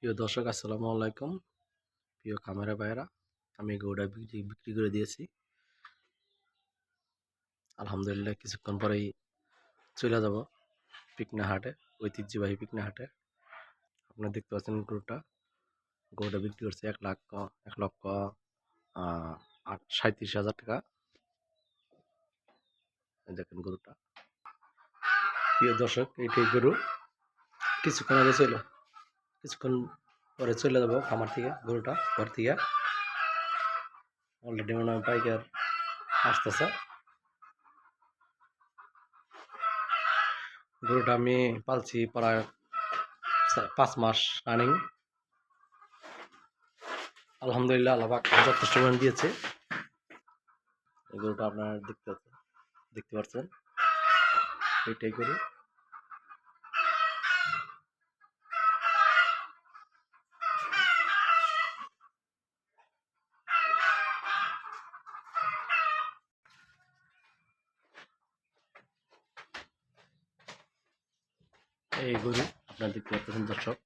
প্রিয় দর্শক, আসসালামু আলাইকুম। প্রিয় খামারে ভাইয়েরা, আমি গরুটা বিক্রি করে দিয়েছি। আলহামদুলিল্লাহ কিছুক্ষণ পরেই চলে যাব পিকনা হাটে, ঐতিহ্যবাহী পিকনা হাটে। আপনারা দেখতে পাচ্ছেন গরুটা বিক্রি করছে 1,37,000 টাকা। দেখেন গরুটা। প্রিয় দর্শক, এইটাই গরু। কিছুক্ষণ পরে চলে যাব খামার থেকে, গরুটা ঘর থেকে। অলরেডি মনে হয় পাইকার আসতেছে। গরুটা আমি পালছি প্রায় 5 মাস রানিং। আলহামদুলিল্লাহ, আল্লাহ পাক যথেষ্ট পরিমাণ দিয়েছে। এই গরুটা আপনারা দেখতে পাচ্ছেন, এইটাই গরু। এই গরু আপনারা দেখতে পাচ্ছেন দর্শক।